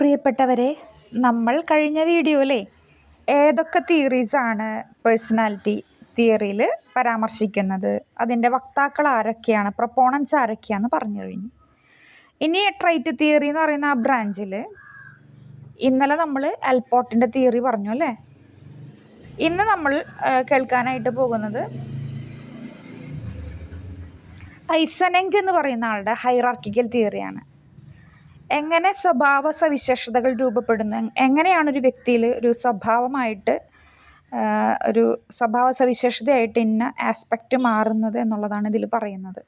പ്രിയപ്പെട്ടവരെ, നമ്മൾ കഴിഞ്ഞ വീഡിയോയിലെ ഏതൊക്കെ തിയറീസാണ് പേഴ്സണാലിറ്റി തിയറിയിൽ പരാമർശിക്കുന്നത്, അതിൻ്റെ വക്താക്കൾ ആരൊക്കെയാണ്, പ്രൊപ്പോണൻസ് ആരൊക്കെയാണെന്ന് പറഞ്ഞു കഴിഞ്ഞു. ഇനി ട്രൈറ്റ് തിയറി എന്ന് പറയുന്ന ആ ബ്രാഞ്ചിൽ ഇന്നലെ നമ്മൾ എൽപോർട്ടിൻ്റെ തിയറി പറഞ്ഞു അല്ലേ. ഇന്ന് നമ്മൾ കേൾക്കാനായിട്ട് പോകുന്നത് ഐസനെങ്ക് എന്ന് പറയുന്ന ആളുടെ ഹൈറാർക്കിക്കൽ തിയറിയാണ്. എങ്ങനെ സ്വഭാവ സവിശേഷതകൾ രൂപപ്പെടുന്നു, എങ്ങനെയാണ് ഒരു വ്യക്തിയിൽ ഒരു സ്വഭാവമായിട്ട് ഒരു സ്വഭാവ സവിശേഷതയായിട്ട് ഇന്ന ആസ്പെക്റ്റ് മാറുന്നത് എന്നുള്ളതാണ് ഇതിൽ പറയുന്നത്.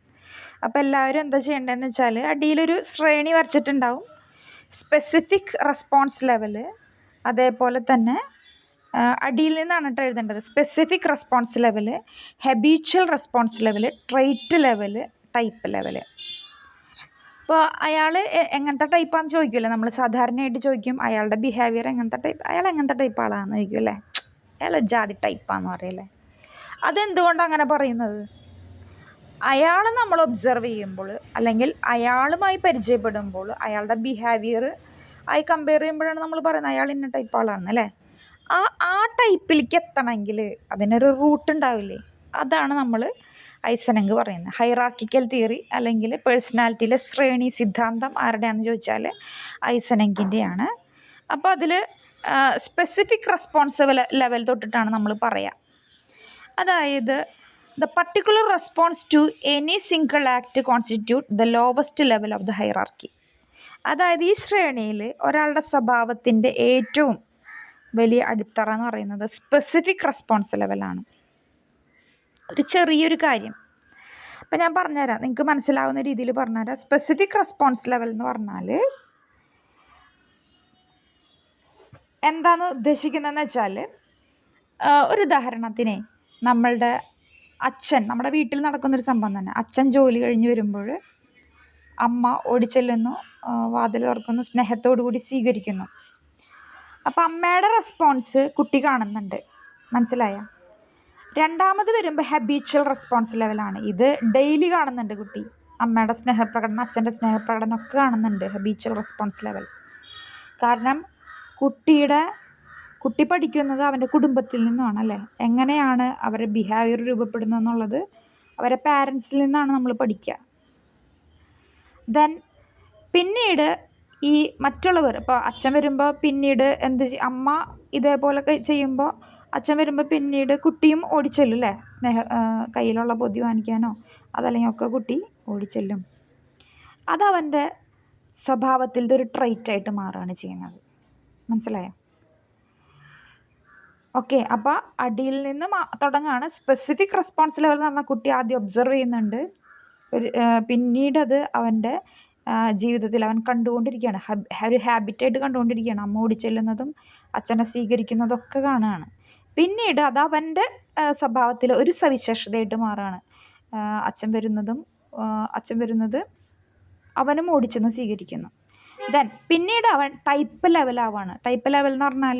അപ്പോൾ എല്ലാവരും എന്താ ചെയ്യേണ്ടതെന്ന് വെച്ചാൽ, അടിയിലൊരു ശ്രേണി വരച്ചിട്ടുണ്ടാവും. സ്പെസിഫിക് റെസ്പോൺസ് ലെവല്, അതേപോലെ തന്നെ അടിയിൽ നിന്നാണ് കേട്ടോ എഴുതേണ്ടത്. Specific response level, habitual response level, trait level, type level. ഇപ്പോൾ അയാൾ എങ്ങനത്തെ ടൈപ്പാണെന്ന് ചോദിക്കുമല്ലോ, നമ്മൾ സാധാരണയായിട്ട് ചോദിക്കും അയാളുടെ ബിഹേവിയർ എങ്ങനത്തെ ടൈപ്പ്, അയാൾ എങ്ങനത്തെ ടൈപ്പ് ആളാണെന്ന് ചോദിക്കും അല്ലേ. അയാൾ ജാതി ടൈപ്പാണെന്ന് പറയല്ലേ. അതെന്തുകൊണ്ടാണ് അങ്ങനെ പറയുന്നത്? അയാൾ നമ്മൾ ഒബ്സർവ് ചെയ്യുമ്പോൾ അല്ലെങ്കിൽ അയാളുമായി പരിചയപ്പെടുമ്പോൾ അയാളുടെ ബിഹേവിയർ ആയി കമ്പയർ ചെയ്യുമ്പോഴാണ് നമ്മൾ പറയുന്നത് അയാൾ ഇന്ന ടൈപ്പ് ആളാണ് അല്ലേ. ആ ടൈപ്പിലേക്ക് എത്തണമെങ്കിൽ അതിനൊരു റൂട്ട് ഉണ്ടാവില്ലേ. അതാണ് നമ്മൾ ഐസനെങ്ക് പറയുന്നത്. ഹൈറാർക്കിക്കൽ തിയറി അല്ലെങ്കിൽ പേഴ്സണാലിറ്റിയിലെ ശ്രേണി സിദ്ധാന്തം ആരുടെയാണെന്ന് ചോദിച്ചാൽ ഐസനെങ്കിൻ്റെയാണ്. അപ്പോൾ അതിൽ സ്പെസിഫിക് റെസ്പോൺസ് ലെവൽ തൊട്ടിട്ടാണ് നമ്മൾ പറയുക. അതായത് the particular response to any single act constitute the lowest level of the hierarchy. അതായത് ഈ ശ്രേണിയിൽ ഒരാളുടെ സ്വഭാവത്തിൻ്റെ ഏറ്റവും വലിയ അടിത്തറ എന്ന് പറയുന്നത് സ്പെസിഫിക് റെസ്പോൺസ് ലെവലാണ്. ഒരു ചെറിയൊരു കാര്യം അപ്പം ഞാൻ പറഞ്ഞുതരാം, നിങ്ങൾക്ക് മനസ്സിലാവുന്ന രീതിയിൽ പറഞ്ഞുതരാം. സ്പെസിഫിക് റെസ്പോൺസ് ലെവൽ എന്ന് പറഞ്ഞാൽ എന്താണ് ഉദ്ദേശിക്കുന്നതെന്ന് വെച്ചാൽ, ഒരു ഉദാഹരണത്തിന് നമ്മളുടെ അച്ഛൻ, നമ്മുടെ വീട്ടിൽ നടക്കുന്നൊരു സംഭവം തന്നെ. അച്ഛൻ ജോലി കഴിഞ്ഞ് വരുമ്പോൾ അമ്മ ഓടിച്ചെല്ലുന്നു, വാതിൽ തുറക്കുന്നു, സ്നേഹത്തോടു കൂടി സ്വീകരിക്കുന്നു. അപ്പം അമ്മയുടെ റെസ്പോൺസ് കുട്ടി കാണുന്നുണ്ട്, മനസ്സിലായ? രണ്ടാമത് വരുമ്പോൾ ഹബീച്വൽ റെസ്പോൺസ് ലെവലാണ്. ഇത് ഡെയിലി കാണുന്നുണ്ട് കുട്ടി. അമ്മയുടെ സ്നേഹപ്രകടനം, അച്ഛൻ്റെ സ്നേഹപ്രകടനം ഒക്കെ കാണുന്നുണ്ട്, ഹബീച്വൽ റെസ്പോൺസ് ലെവൽ. കാരണം കുട്ടി പഠിക്കുന്നത് അവൻ്റെ കുടുംബത്തിൽ നിന്നാണ് അല്ലേ. എങ്ങനെയാണ് അവരുടെ ബിഹേവിയർ രൂപപ്പെടുന്നത് എന്നുള്ളത് അവരുടെ പാരൻസിൽ നിന്നാണ് നമ്മൾ പഠിക്കുക. ദെൻ പിന്നീട് ഈ മറ്റുള്ളവർ, ഇപ്പോൾ അച്ഛൻ വരുമ്പോൾ പിന്നീട് അമ്മ ഇതേപോലൊക്കെ ചെയ്യുമ്പോൾ അച്ഛൻ വരുമ്പോൾ പിന്നീട് കുട്ടിയും ഓടിച്ചെല്ലും അല്ലേ. കയ്യിലുള്ള പൊതി വാങ്ങിക്കാനോ അതല്ലെങ്കിൽ ഒക്കെ കുട്ടി ഓടിച്ചെല്ലും. അതവൻ്റെ സ്വഭാവത്തിലത്തെ ഒരു ട്രൈറ്റായിട്ട് മാറുകയാണ് ചെയ്യുന്നത്, മനസ്സിലായോ? ഓക്കെ, അപ്പോൾ അടിയിൽ നിന്ന് തുടങ്ങുകയാണ്. സ്പെസിഫിക് റെസ്പോൺസ് ലെവൽ എന്ന് പറഞ്ഞാൽ കുട്ടി ആദ്യം ഒബ്സർവ് ചെയ്യുന്നുണ്ട്, പിന്നീട് അത് അവൻ്റെ ജീവിതത്തിൽ അവൻ കണ്ടുകൊണ്ടിരിക്കുകയാണ്, ഒരു ഹാബിറ്റായിട്ട് കണ്ടുകൊണ്ടിരിക്കുകയാണ്. അമ്മ ഓടിച്ചെല്ലുന്നതും അച്ഛനെ സ്വീകരിക്കുന്നതും ഒക്കെ കാണുകയാണ്. പിന്നീട് അത് അവൻ്റെ സ്വഭാവത്തിൽ ഒരു സവിശേഷതയായിട്ട് മാറുകയാണ്. അച്ഛൻ വരുന്നത് അവനും ഓടിച്ചെന്ന് സ്വീകരിക്കുന്നു. ദെൻ പിന്നീട് അവൻ ടൈപ്പ് ലെവലാവാണ്. ടൈപ്പ് ലെവൽ എന്ന് പറഞ്ഞാൽ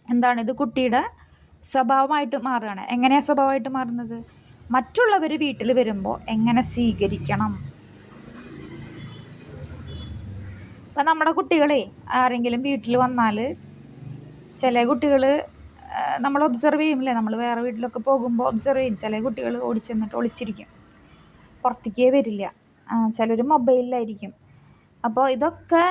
എന്താണ്? ഇത് കുട്ടിയുടെ സ്വഭാവമായിട്ട് മാറുകയാണ്. എങ്ങനെയാണ് സ്വഭാവമായിട്ട് മാറുന്നത്? മറ്റുള്ളവർ വീട്ടിൽ വരുമ്പോൾ എങ്ങനെ സ്വീകരിക്കണം. ഇപ്പം നമ്മുടെ കുട്ടികളെ ആരെങ്കിലും വീട്ടിൽ വന്നാൽ ചില കുട്ടികൾ നമ്മൾ ഒബ്സർവ് ചെയ്യുമല്ലേ, നമ്മൾ വേറെ വീട്ടിലൊക്കെ പോകുമ്പോൾ ഒബ്സർവ് ചെയ്യും. ചില കുട്ടികൾ ഓടിച്ചെന്നിട്ട് ഒളിച്ചിരിക്കും, പുറത്തേക്കേ വരില്ല. ചിലർ മൊബൈലിലായിരിക്കും. അപ്പോൾ ഇതൊക്കെ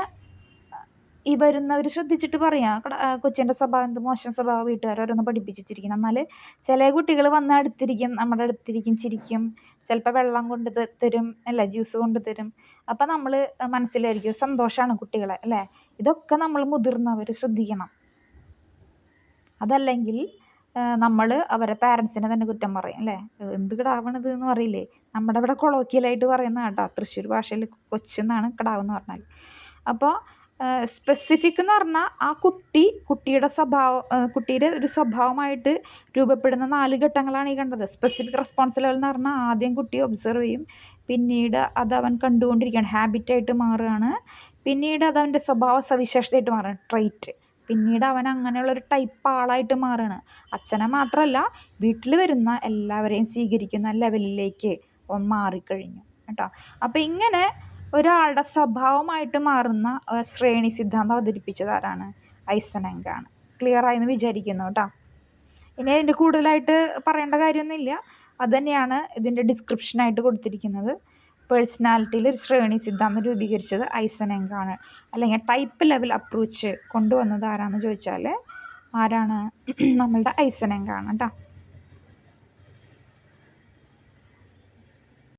ഈ വരുന്നവർ ശ്രദ്ധിച്ചിട്ട് പറയാം, കൊച്ചിൻ്റെ സ്വഭാവം എന്ത് മോശം സ്വഭാവം, വീട്ടുകാരോരൊന്ന് പഠിപ്പിച്ചിരിക്കണം. എന്നാൽ ചില കുട്ടികൾ വന്ന് നമ്മുടെ അടുത്തിരിക്കും, ചിരിക്കും, ചിലപ്പോൾ വെള്ളം കൊണ്ട് തരും അല്ലേ, ജ്യൂസ് കൊണ്ട് തരും. അപ്പം നമ്മൾ മനസ്സിലായിരിക്കും സന്തോഷമാണ് കുട്ടികളെ അല്ലേ. ഇതൊക്കെ നമ്മൾ മുതിർന്നവർ ശ്രദ്ധിക്കണം. അതല്ലെങ്കിൽ നമ്മൾ അവരെ പാരൻസിനെ തന്നെ കുറ്റം പറയും അല്ലേ. എന്ത് കിടാവണത് എന്ന് പറയില്ലേ, നമ്മുടെ ഇവിടെ കൊളോക്കിയലായിട്ട് പറയുന്ന കേട്ടോ, തൃശ്ശൂർ ഭാഷയിൽ കൊച്ചെന്നാണ് കിടാവെന്ന് പറഞ്ഞാൽ. അപ്പോൾ സ്പെസിഫിക് എന്ന് പറഞ്ഞാൽ ആ കുട്ടിയുടെ ഒരു സ്വഭാവമായിട്ട് രൂപപ്പെടുന്ന 4 ഘട്ടങ്ങളാണ് ഈ കണ്ടത്. സ്പെസിഫിക് റെസ്പോൺസ് ലെവൽ എന്ന് പറഞ്ഞാൽ ആദ്യം കുട്ടിയെ ഒബ്സർവ് ചെയ്യും, പിന്നീട് അത് അവൻ കണ്ടുകൊണ്ടിരിക്കുകയാണ്, ഹാബിറ്റായിട്ട് മാറുകയാണ്, പിന്നീട് അത് അവൻ്റെ സ്വഭാവ സവിശേഷതയായിട്ട് മാറുകയാണ്, ട്രൈറ്റ്, പിന്നീട് അവൻ അങ്ങനെയുള്ളൊരു ടൈപ്പ് ആളായിട്ട് മാറുകയാണ്. അച്ഛനെ മാത്രമല്ല വീട്ടിൽ വരുന്ന എല്ലാവരെയും സ്വീകരിക്കുന്ന ലെവലിലേക്ക് അവൻ മാറിക്കഴിഞ്ഞു കേട്ടോ. അപ്പോൾ ഇങ്ങനെ ഒരാളുടെ സ്വഭാവമായിട്ട് മാറുന്ന ശ്രേണി സിദ്ധാന്തം അവതരിപ്പിച്ചത് ആരാണ്? ഐസൻഹോക്കാണ്. ക്ലിയറായി എന്ന് വിചാരിക്കുന്നു കേട്ടോ. ഇനി അതിൻ്റെ കൂടുതലായിട്ട് പറയേണ്ട കാര്യമൊന്നുമില്ല. അതുതന്നെയാണ് ഇതിൻ്റെ ഡിസ്ക്രിപ്ഷനായിട്ട് കൊടുത്തിരിക്കുന്നത്. പേഴ്സണാലിറ്റിയിൽ ഒരു ശ്രേണി സിദ്ധാന്തം രൂപീകരിച്ചത് ഐസൻഹോക്കാണ്. അല്ലെങ്കിൽ ടൈപ്പ് ലെവൽ അപ്രോച്ച് കൊണ്ടുവന്നത് ആരാണെന്ന് ചോദിച്ചാൽ ആരാണ്? നമ്മളുടെ ഐസൻഹോക്കാണ് കേട്ടോ.